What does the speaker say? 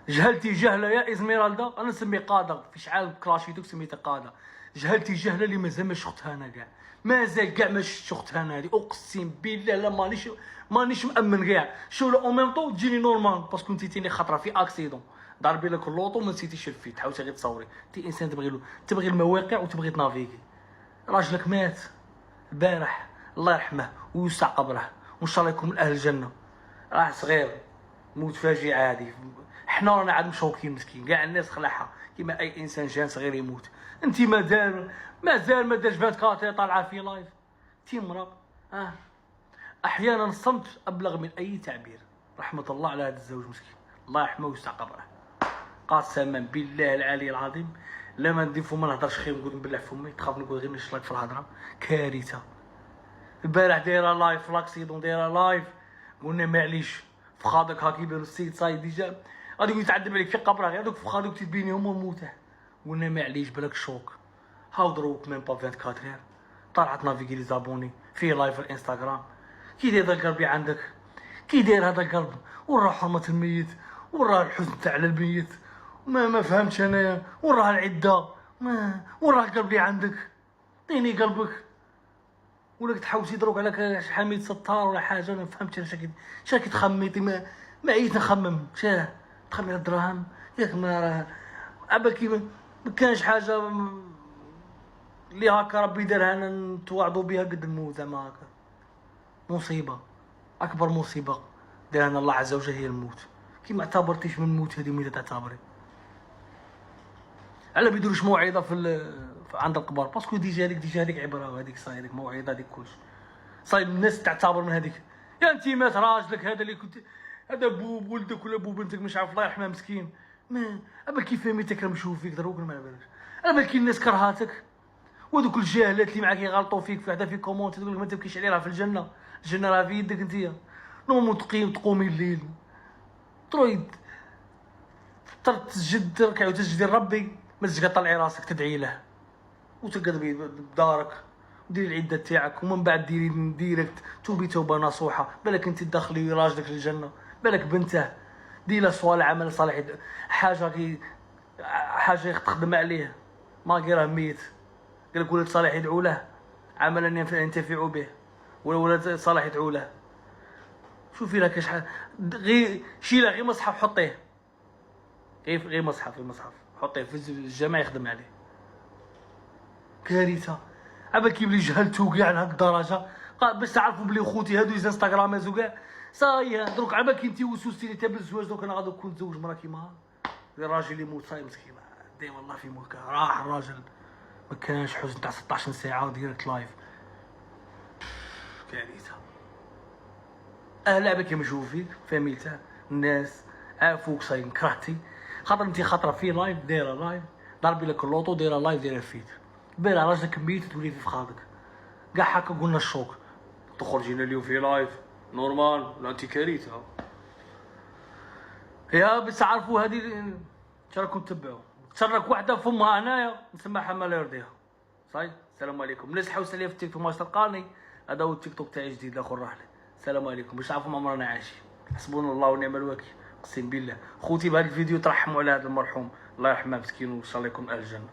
جهلتي جهله يا ازميرالدا، انا نسمي قاده في شعال كلاشيتوك سميتها قاده. جهلتي جهله اللي مازال ما شفتها انا كاع، مازال كاع ما شفتها انا هذه، اقسم بالله لا مانيش مامن كاع. شو او ميم طون تجيني نورمال باسكو انت تيني خطره في اكسيدون ضاربي لك اللوطو ما نسيتيش الفيت، حاولتي غير تصوري. انت انسان تبغي المواقع وتبغي تنافيكي. راجلك مات البارح الله يرحمه ويوسع قبره وان شاء الله يكون من اهل الجنه. راه صغير موت فاجعه عادي. حنا رانا عاد مشوكين مسكين كاع الناس خلاحها كيما اي انسان جان صغير يموت. انت مازال ما دارش 24 طالعه في لايف. انت مرا احيانا الصمت ابلغ من اي تعبير. رحمه الله على هذا الزوج مسكين، الله يرحمه ويوسع قبره. قسما بالله العلي العظيم لا ندير فما نهضرش خير نقول نبلع فمي، تخاف نقول غير نشلك في الهضره. كارثه. البارح دايره لايف لاكسيدون دايره لايف، قلنا معليش فخادك هاكي يبان السيد صايد ديجا غادي يتعذب عليك في قبره، غير دوك فخادك تبينيهم ونموته. قلنا معليش بالك شوك. هاو دروك ميم با 24 طلعت نافيكي لي زابوني في لايف الانستغرام. كي داير هذا القلب عندك، كي داير هذا القلب، وراه حرمه الميت، وراه الحزن تاع الميت. ما فهمتش انايا، وراه العده، وراه القلب اللي عندك. عطيني قلبك. ولا تحوسي دروك على حميد ستار ولا حاجه. انا ما فهمتش اش راكي تخميتي. ما عييت نخمم. شاه تخمي الدراهم ياك؟ ما راه عبالكي ما كانش حاجه اللي هكا ربي دارها لنا نتواعدوا بها قد الموت. زعما هكا مصيبه، اكبر مصيبه دارها لنا الله عز وجل هي الموت. كي ما اعتبرتيش من الموت هذه ميته تعتبري. على بيديروش موعظه عند القبر باسكو ديجا هذيك عبره، وهذيك صاي هذيك موعظه هذيك كلشي صاي. الناس تعتبر من هذيك. يا انت مات راجلك هذا اللي كنت، هذا بوب ولدك ولا بوب بنتك مش عارف الله يرحمه مسكين. ما اما كيف فهميتك راه مشوف فيك دروك ما على بالكش. اما كاين الناس كرهاتك وهذوك الجاهلات اللي معاك يغلطوا فيك في حدا في كومونت تقول لك ما تبكيش عليه راه في الجنه. الجنه راه في يدك انت. نوم تقومي الليل ترويد تسجد تركع وتسجدي لربي، ما تجي طلعي راسك تدعي له وتقعد بدارك وديري العده تاعك، ومن بعد ديري ديريكت توبي توبه نصوحه. بالك انت تدخلي راجلك للجنه، بالك بنته دير له صوالح عمل صالح، حاجه تخدم عليه ما راه ميت. قال لك ولد صالح يدعو له عملا ينتفع به، ولا ولد صالح يدعو له. شوفي لك شحال غير شيله غير مصحف حطيه، غير مصحف حطيه في الجامع يخدم عليه. كارثه. عبالك بلي جهلتو كاع لهاد الدرجه باش تعرفوا بلي خوتي هادو انستغرامات كاع صاي. دروك عبالك انت وسوستي لي تاب الزواج، دوك انا غادي نكون نتزوج مرا كيما الراجل اللي يموت صاي مسكين. دايما الله في ملكه راح الراجل، ما كانش حزن تاع 16 ساعه وديريكت لايف. كارثه. اهل عبالك يمشيو فيك فاميلته الناس عافوك صاي كرهتي خاطر انت خاطره في لايف دايره لايف ضربي لك اللوطو دايره لايف دايره فيت. بلا راجلك ميت تولي في فخادك كاع هكا. قلنا الشوك تخرجينا اليوم في لايف نورمال ولا انت كارثه. يا باش تعرفوا هذه اش راكم تتبعوا. تشرك وحده فمها هنايا نسمعها ما لا يرضيها صاي. السلام عليكم. الناس حوس عليا في التيك توك ما تلقاني، هذا هو التيك توك تاعي جديد الاخر راحلي. السلام عليكم. باش تعرفوا ما عمرنا عايشين. حسبونا الله ونعم الوكيل. اقسم بالله خوتي بهذا الفيديو ترحموا على هذا المرحوم الله يرحمه مسكين وان شاء الله يكون اهل الجنه.